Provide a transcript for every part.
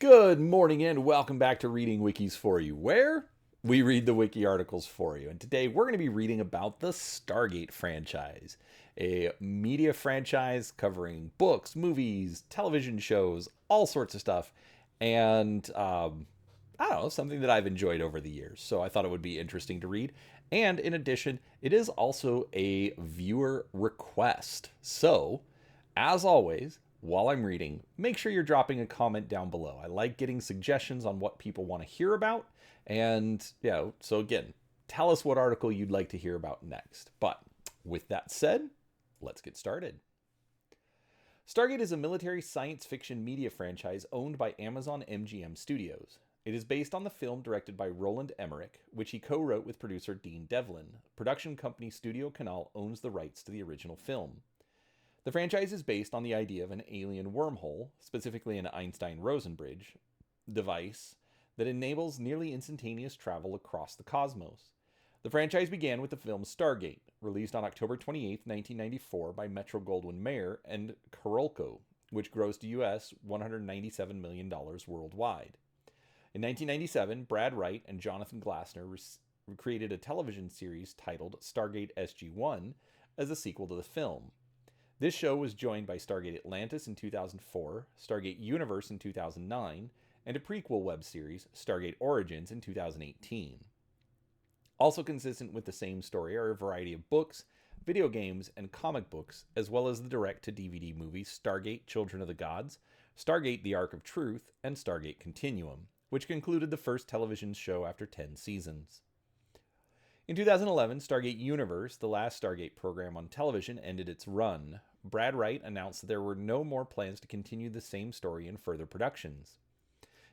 Good morning and welcome back to Reading Wikis for You, where we read the wiki articles for you. And today we're going to be reading about the Stargate franchise, a media franchise covering books, movies, television shows, all sorts of stuff. And I don't know, something that I've enjoyed over the years. So I thought it would be interesting to read. And in addition, it is also a viewer request. So, as always, while I'm reading, make sure you're dropping a comment down below. I like getting suggestions on what people want to hear about. And, so again, tell us what article you'd like to hear about next. But with that said, let's get started. Stargate is a military science fiction media franchise owned by Amazon MGM Studios. It is based on the film directed by Roland Emmerich, which he co-wrote with producer Dean Devlin. Production company Studio Canal owns the rights to the original film. The franchise is based on the idea of an alien wormhole, specifically an Einstein-Rosen bridge device, that enables nearly instantaneous travel across the cosmos. The franchise began with the film Stargate, released on October 28, 1994 by Metro-Goldwyn-Mayer and Carolco, which grossed US $197 million worldwide. In 1997, Brad Wright and Jonathan Glassner created a television series titled Stargate SG-1 as a sequel to the film. This show was joined by Stargate Atlantis in 2004, Stargate Universe in 2009, and a prequel web series, Stargate Origins, in 2018. Also consistent with the same story are a variety of books, video games, and comic books, as well as the direct-to-DVD movies Stargate Children of the Gods, Stargate The Ark of Truth, and Stargate Continuum, which concluded the first television show after 10 seasons. In 2011, Stargate Universe, the last Stargate program on television, ended its run. Brad Wright announced that there were no more plans to continue the same story in further productions.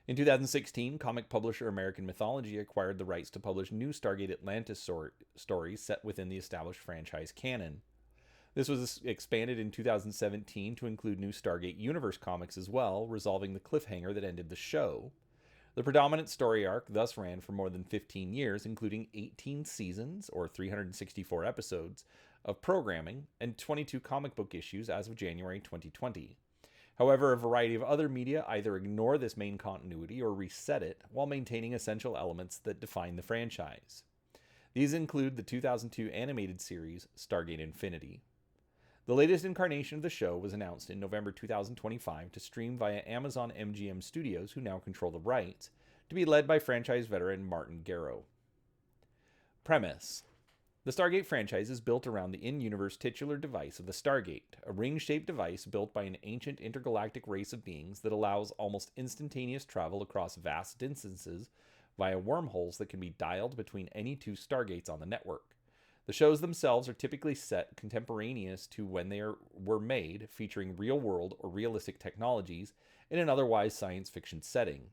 In 2016, comic publisher American Mythology acquired the rights to publish new Stargate Atlantis stories set within the established franchise canon. This was expanded in 2017 to include new Stargate Universe comics as well, resolving the cliffhanger that ended the show. The predominant story arc thus ran for more than 15 years, including 18 seasons, or 364 episodes, of programming and 22 comic book issues as of January 2020. However, a variety of other media either ignore this main continuity or reset it while maintaining essential elements that define the franchise. These include the 2002 animated series Stargate Infinity. The latest incarnation of the show was announced in November 2025 to stream via Amazon MGM Studios, who now control the rights, to be led by franchise veteran Martin Gero. Premise: the Stargate franchise is built around the in-universe titular device of the Stargate, a ring-shaped device built by an ancient intergalactic race of beings that allows almost instantaneous travel across vast distances via wormholes that can be dialed between any two Stargates on the network. The shows themselves are typically set contemporaneous to when they were made, featuring real-world or realistic technologies in an otherwise science fiction setting.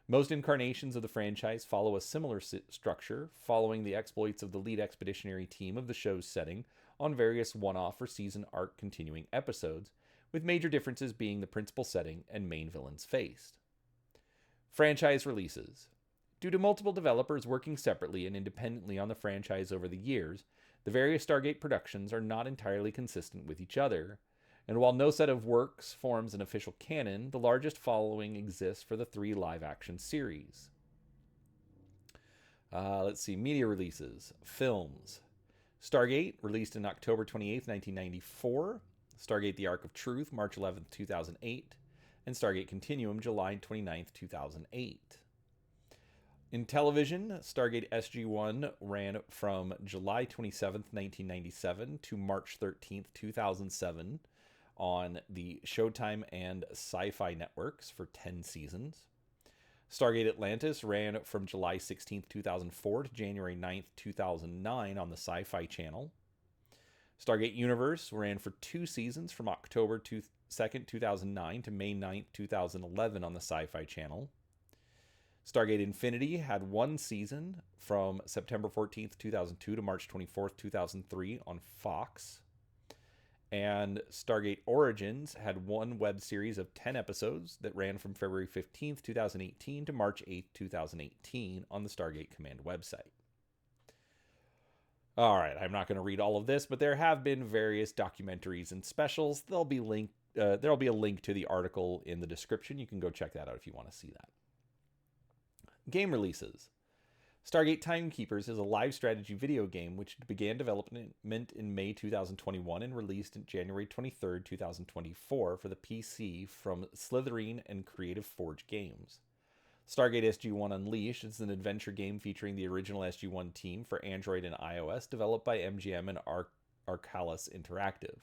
Most incarnations of the franchise follow a similar structure, following the exploits of the lead expeditionary team of the show's setting on various one-off or season arc continuing episodes, with major differences being the principal setting and main villains faced. Franchise releases. Due to multiple developers working separately and independently on the franchise over the years, the various Stargate productions are not entirely consistent with each other. And while no set of works forms an official canon, the largest following exists for the 3 live-action series. Media releases. Films. Stargate, released in October 28, 1994. Stargate The Ark of Truth, March 11, 2008. And Stargate Continuum, July 29, 2008. In television, Stargate SG-1 ran from July 27, 1997 to March 13, 2007 on the Showtime and Sci-Fi networks for 10 seasons. Stargate Atlantis ran from July 16, 2004 to January 9, 2009 on the Sci-Fi channel. Stargate Universe ran for 2 seasons from October 2, 2009 to May 9, 2011 on the Sci-Fi channel. Stargate Infinity had 1 season from September 14th, 2002 to March 24th, 2003 on Fox. And Stargate Origins had 1 web series of 10 episodes that ran from February 15th, 2018 to March 8th, 2018 on the Stargate Command website. All right, I'm not going to read all of this, but there have been various documentaries and specials. They'll be linked there'll be a link to the article in the description. You can go check that out if you want to see that. Game releases. Stargate Timekeepers is a live strategy video game which began development in May 2021 and released on January 23, 2024 for the PC from Slitherine and Creative Forge Games. Stargate SG-1 Unleashed is an adventure game featuring the original SG-1 team for Android and iOS, developed by MGM and Arcalis Interactive.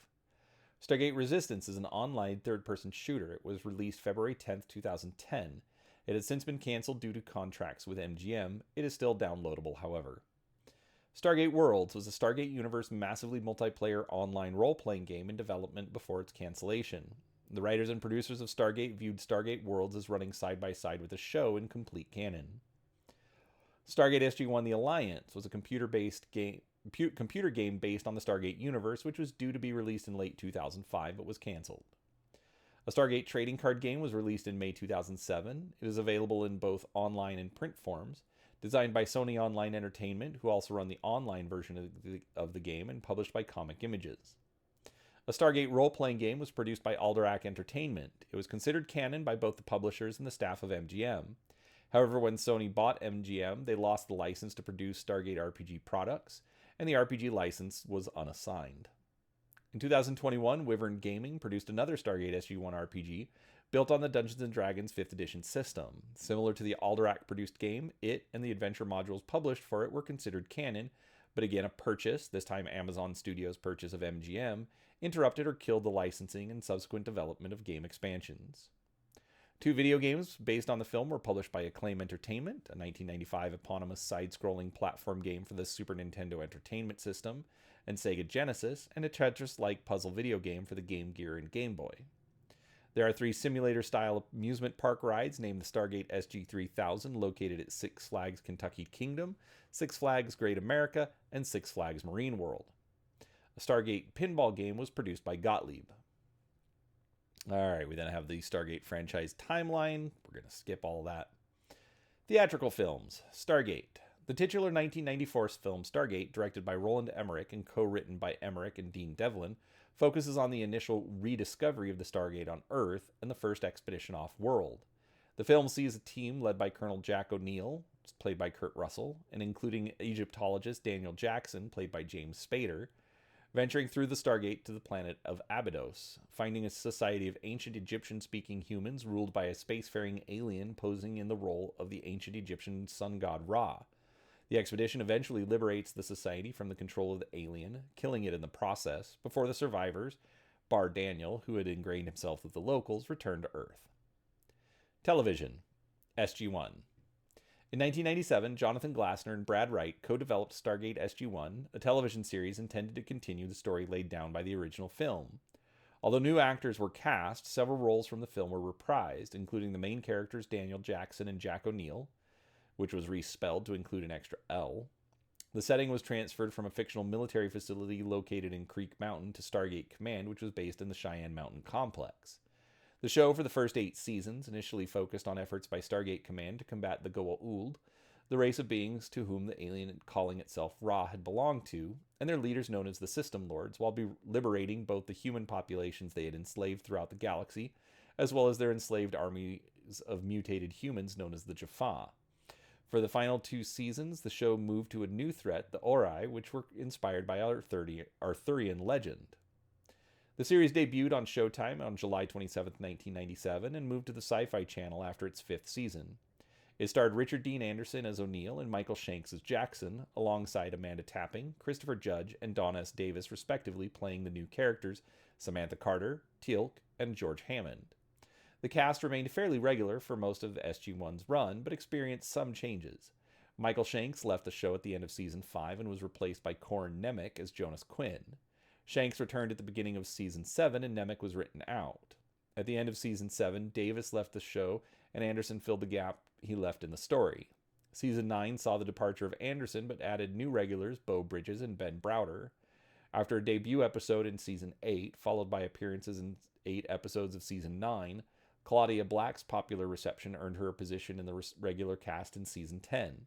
Stargate Resistance is an online third-person shooter. It was released February 10, 2010. It has since been canceled due to contracts with MGM. It is still downloadable, however. Stargate Worlds was a Stargate Universe massively multiplayer online role-playing game in development before its cancellation. The writers and producers of Stargate viewed Stargate Worlds as running side by side with the show in complete canon. Stargate SG-1 The Alliance was a computer game based on the Stargate universe, which was due to be released in late 2005 but was canceled. A Stargate trading card game was released in May 2007. It is available in both online and print forms. Designed by Sony Online Entertainment, who also run the online version of the game, and published by Comic Images. A Stargate role-playing game was produced by Alderac Entertainment. It was considered canon by both the publishers and the staff of MGM. However, when Sony bought MGM, they lost the license to produce Stargate RPG products, and the RPG license was unassigned. In 2021, Wyvern Gaming produced another Stargate SG-1 RPG built on the Dungeons & Dragons 5th edition system. Similar to the Alderac-produced game, it and the adventure modules published for it were considered canon, but again a purchase, this time Amazon Studios' purchase of MGM, interrupted or killed the licensing and subsequent development of game expansions. 2 video games based on the film were published by Acclaim Entertainment, a 1995 eponymous side-scrolling platform game for the Super Nintendo Entertainment System and Sega Genesis, and a Tetris-like puzzle video game for the Game Gear and Game Boy. There are 3 simulator-style amusement park rides named the Stargate SG-3000, located at Six Flags Kentucky Kingdom, Six Flags Great America, and Six Flags Marine World. A Stargate pinball game was produced by Gottlieb. Alright, we then have the Stargate franchise timeline. We're going to skip all of that. Theatrical films. Stargate. The titular 1994 film Stargate, directed by Roland Emmerich and co-written by Emmerich and Dean Devlin, focuses on the initial rediscovery of the Stargate on Earth and the first expedition off-world. The film sees a team led by Colonel Jack O'Neill, played by Kurt Russell, and including Egyptologist Daniel Jackson, played by James Spader, venturing through the Stargate to the planet of Abydos, finding a society of ancient Egyptian-speaking humans ruled by a spacefaring alien posing in the role of the ancient Egyptian sun god Ra. The expedition eventually liberates the society from the control of the alien, killing it in the process, before the survivors, bar Daniel, who had ingrained himself with the locals, return to Earth. Television. SG-1. In 1997, Jonathan Glassner and Brad Wright co-developed Stargate SG-1, a television series intended to continue the story laid down by the original film. Although new actors were cast, several roles from the film were reprised, including the main characters Daniel Jackson and Jack O'Neill, which was respelled to include an extra L. The setting was transferred from a fictional military facility located in Creek Mountain to Stargate Command, which was based in the Cheyenne Mountain Complex. The show, for the first 8 seasons, initially focused on efforts by Stargate Command to combat the Goa'uld, the race of beings to whom the alien calling itself Ra had belonged to, and their leaders known as the System Lords, while liberating both the human populations they had enslaved throughout the galaxy, as well as their enslaved armies of mutated humans known as the Jaffa. For the final 2 seasons, the show moved to a new threat, the Ori, which were inspired by Arthurian legend. The series debuted on Showtime on July 27, 1997, and moved to the Sci-Fi Channel after its 5th season. It starred Richard Dean Anderson as O'Neill and Michael Shanks as Jackson, alongside Amanda Tapping, Christopher Judge, and Dawn S. Davis, respectively, playing the new characters Samantha Carter, Teal'c, and George Hammond. The cast remained fairly regular for most of the SG-1's run, but experienced some changes. Michael Shanks left the show at the end of Season 5 and was replaced by Corin Nemec as Jonas Quinn. Shanks returned at the beginning of Season 7, and Nemec was written out. At the end of Season 7, Davis left the show, and Anderson filled the gap he left in the story. Season 9 saw the departure of Anderson, but added new regulars Beau Bridges and Ben Browder. After a debut episode in Season 8, followed by appearances in 8 episodes of Season 9, Claudia Black's popular reception earned her a position in the regular cast in Season 10.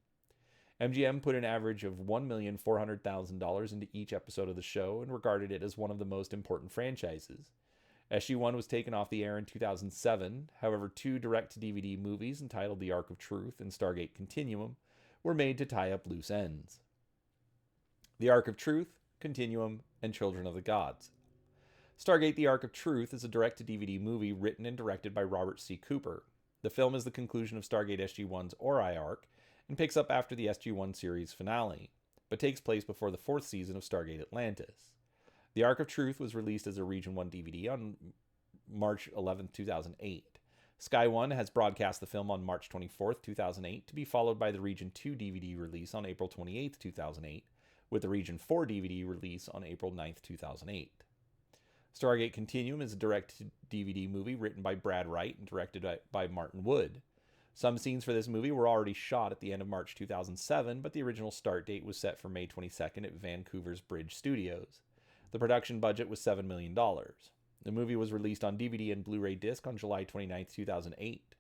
MGM put an average of $1,400,000 into each episode of the show and regarded it as one of the most important franchises. SG-1 was taken off the air in 2007. However, 2 direct-to-DVD movies entitled The Ark of Truth and Stargate Continuum were made to tie up loose ends. The Ark of Truth, Continuum, and Children of the Gods. Stargate The Ark of Truth is a direct-to-DVD movie written and directed by Robert C. Cooper. The film is the conclusion of Stargate SG-1's Ori arc and picks up after the SG-1 series finale, but takes place before the 4th season of Stargate Atlantis. The Ark of Truth was released as a Region 1 DVD on March 11, 2008. Sky One has broadcast the film on March 24, 2008, to be followed by the Region 2 DVD release on April 28, 2008, with the Region 4 DVD release on April 9, 2008. Stargate Continuum is a direct-to-DVD movie written by Brad Wright and directed by Martin Wood. Some scenes for this movie were already shot at the end of March 2007, but the original start date was set for May 22nd at Vancouver's Bridge Studios. The production budget was $7 million. The movie was released on DVD and Blu-ray disc on July 29, 2008.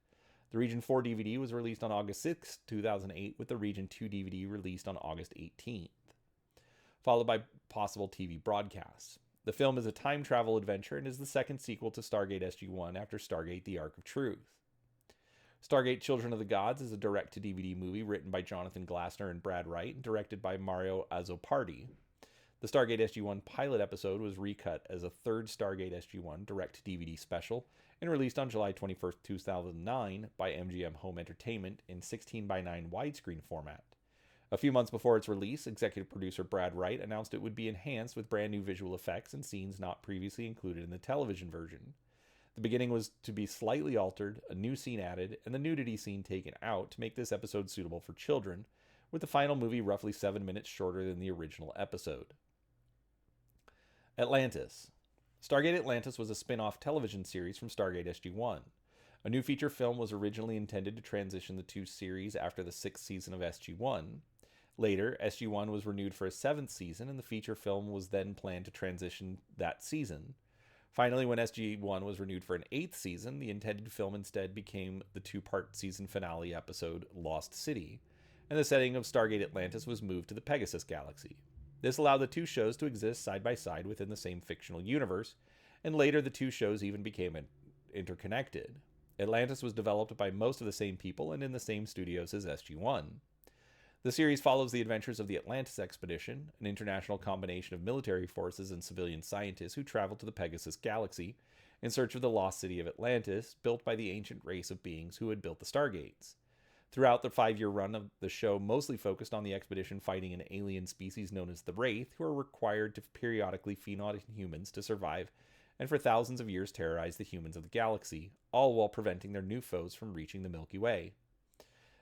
The Region 4 DVD was released on August 6, 2008, with the Region 2 DVD released on August 18th, followed by possible TV broadcasts. The film is a time travel adventure and is the second sequel to Stargate SG-1 after Stargate The Ark of Truth. Stargate Children of the Gods is a direct-to-DVD movie written by Jonathan Glassner and Brad Wright and directed by Mario Azzopardi. The Stargate SG-1 pilot episode was recut as a third Stargate SG-1 direct-to-DVD special and released on July 21, 2009 by MGM Home Entertainment in 16:9 widescreen format. A few months before its release, executive producer Brad Wright announced it would be enhanced with brand new visual effects and scenes not previously included in the television version. The beginning was to be slightly altered, a new scene added, and the nudity scene taken out to make this episode suitable for children, with the final movie roughly 7 minutes shorter than the original episode. Atlantis. Stargate Atlantis was a spin-off television series from Stargate SG-1. A new feature film was originally intended to transition the two series after the 6th season of SG-1. Later, SG-1 was renewed for a 7th season, and the feature film was then planned to transition that season. Finally, when SG-1 was renewed for an 8th season, the intended film instead became the 2-part season finale episode Lost City, and the setting of Stargate Atlantis was moved to the Pegasus Galaxy. This allowed the two shows to exist side by side within the same fictional universe, and later the two shows even became interconnected. Atlantis was developed by most of the same people and in the same studios as SG-1. The series follows the adventures of the Atlantis Expedition, an international combination of military forces and civilian scientists who travel to the Pegasus Galaxy in search of the lost city of Atlantis, built by the ancient race of beings who had built the Stargates. Throughout the 5-year run of the show, mostly focused on the expedition fighting an alien species known as the Wraith, who are required to periodically feed on humans to survive, and for thousands of years terrorize the humans of the galaxy, all while preventing their new foes from reaching the Milky Way.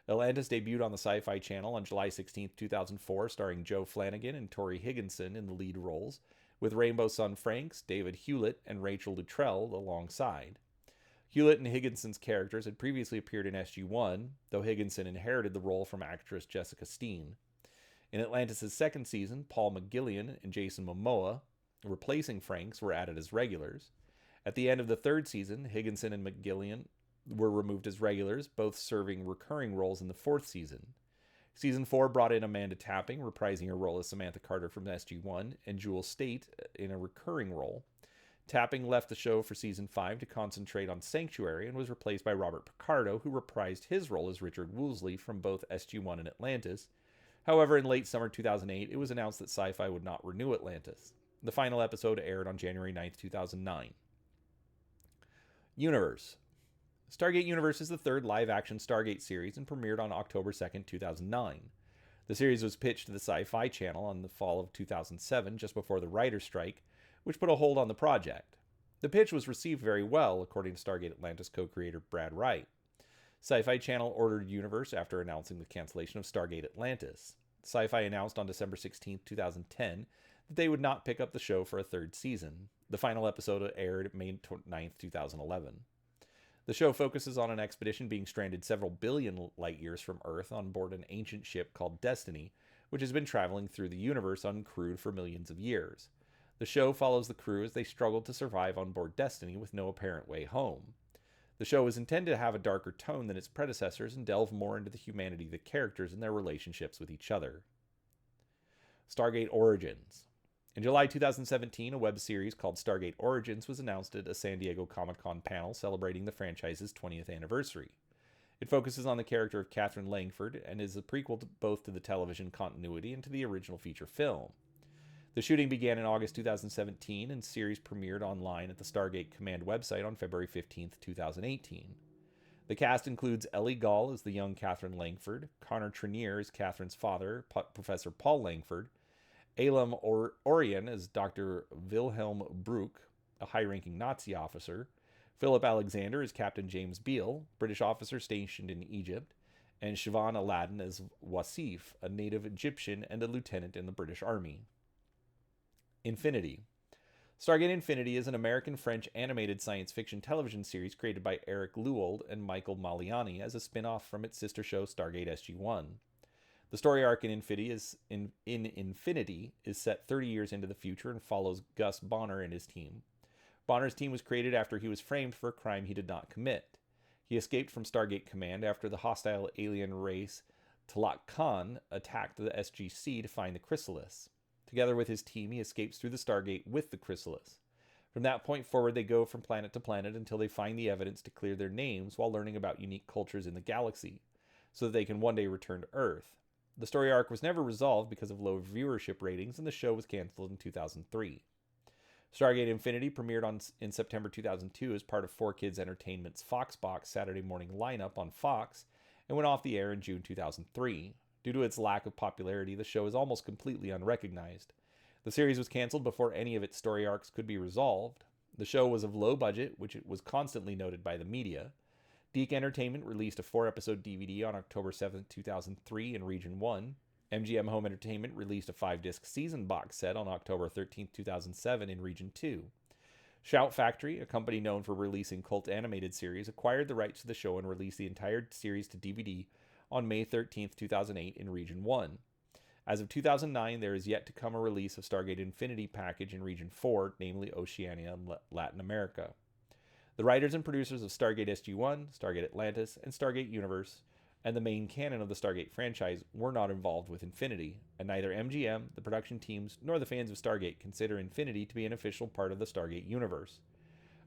Atlantis debuted on the Sci-Fi Channel on July 16, 2004, starring Joe Flanagan and Tori Higginson in the lead roles, with Rainbow Sun Franks, David Hewlett, and Rachel Luttrell alongside. Hewlett and Higginson's characters had previously appeared in SG-1, though Higginson inherited the role from actress Jessica Steen. In Atlantis' 2nd season, Paul McGillian and Jason Momoa, replacing Franks, were added as regulars. At the end of the 3rd season, Higginson and McGillian were removed as regulars, both serving recurring roles in the 4th season. Season 4 brought in Amanda Tapping, reprising her role as Samantha Carter from SG-1, and Jewel State in a recurring role. Tapping left the show for Season 5 to concentrate on Sanctuary and was replaced by Robert Picardo, who reprised his role as Richard Woolsey from both SG-1 and Atlantis. However, in late summer 2008, it was announced that Sci-Fi would not renew Atlantis. The final episode aired on January 9, 2009. Universe. Stargate Universe is the 3rd live-action Stargate series and premiered on October 2, 2009. The series was pitched to the Sci-Fi Channel in the fall of 2007, just before the writer's strike, which put a hold on the project. The pitch was received very well, according to Stargate Atlantis co-creator Brad Wright. Sci-Fi Channel ordered Universe after announcing the cancellation of Stargate Atlantis. Sci-Fi announced on December 16, 2010, that they would not pick up the show for a 3rd season. The final episode aired May 9, 2011. The show focuses on an expedition being stranded several billion light years from Earth on board an ancient ship called Destiny, which has been traveling through the universe uncrewed for millions of years. The show follows the crew as they struggle to survive on board Destiny with no apparent way home. The show is intended to have a darker tone than its predecessors and delve more into the humanity of the characters and their relationships with each other. Stargate Origins. In July 2017, a web series called Stargate Origins was announced at a San Diego Comic-Con panel celebrating the franchise's 20th anniversary. It focuses on the character of Catherine Langford and is a prequel both to the television continuity and to the original feature film. The shooting began in August 2017 and series premiered online at the Stargate Command website on February 15, 2018. The cast includes Ellie Gall as the young Catherine Langford, Connor Trenier as Catherine's father, Professor Paul Langford, Elam Orion as Dr. Wilhelm Bruck, a high-ranking Nazi officer, Philip Alexander as Captain James Beale, British officer stationed in Egypt, and Siobhan Aladdin as Wasif, a native Egyptian and a lieutenant in the British Army. Infinity. Stargate Infinity is an American-French animated science fiction television series created by Eric Lewald and Michael Maliani as a spin-off from its sister show Stargate SG-1. The story arc in Infinity is set 30 years into the future and follows Gus Bonner and his team. Bonner's team was created after he was framed for a crime he did not commit. He escaped from Stargate Command after the hostile alien race Tlaloc Khan attacked the SGC to find the chrysalis. Together with his team, he escapes through the Stargate with the chrysalis. From that point forward, they go from planet to planet until they find the evidence to clear their names while learning about unique cultures in the galaxy, so that they can one day return to Earth. The story arc was never resolved because of low viewership ratings, and the show was canceled in 2003. Stargate Infinity premiered in September 2002 as part of 4Kids Entertainment's Foxbox Saturday morning lineup on Fox, and went off the air in June 2003. Due to its lack of popularity, the show is almost completely unrecognized. The series was canceled before any of its story arcs could be resolved. The show was of low budget, which it was constantly noted by the media. Deke Entertainment released a 4-episode DVD on October 7, 2003 in Region 1. MGM Home Entertainment released a 5-disc season box set on October 13, 2007 in Region 2. Shout Factory, a company known for releasing cult animated series, acquired the rights to the show and released the entire series to DVD on May 13, 2008 in Region 1. As of 2009, there is yet to come a release of Stargate Infinity package in Region 4, namely Oceania and Latin America. The writers and producers of Stargate SG-1, Stargate Atlantis, and Stargate Universe, and the main canon of the Stargate franchise were not involved with Infinity, and neither MGM, the production teams, nor the fans of Stargate consider Infinity to be an official part of the Stargate universe.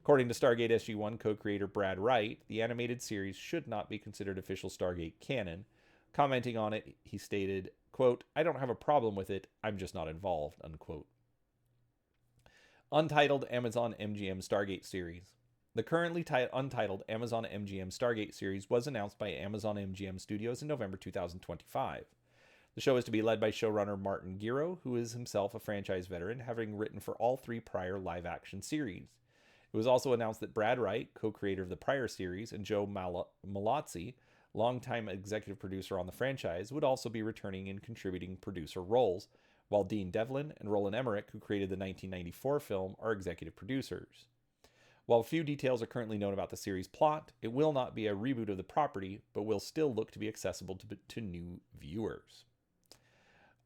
According to Stargate SG-1 co-creator Brad Wright, the animated series should not be considered official Stargate canon. Commenting on it, he stated, quote, "I don't have a problem with it, I'm just not involved," unquote. Untitled Amazon MGM Stargate series. The currently untitled Amazon MGM Stargate series was announced by Amazon MGM Studios in November 2025. The show is to be led by showrunner Martin Gero, who is himself a franchise veteran, having written for all 3 prior live-action series. It was also announced that Brad Wright, co-creator of the prior series, and Joe Malazzi, longtime executive producer on the franchise, would also be returning in contributing producer roles, while Dean Devlin and Roland Emmerich, who created the 1994 film, are executive producers. While few details are currently known about the series' plot, it will not be a reboot of the property, but will still look to be accessible to new viewers.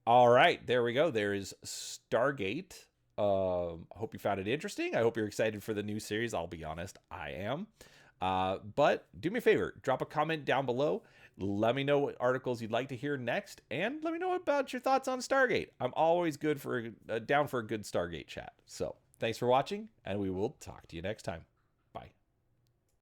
All right, there we go. There is Stargate. I hope you found it interesting. I hope you're excited for the new series. I'll be honest, I am. But do me a favor, drop a comment down below. Let me know what articles you'd like to hear next, and let me know about your thoughts on Stargate. I'm always down for a good Stargate chat. So thanks for watching, and we will talk to you next time.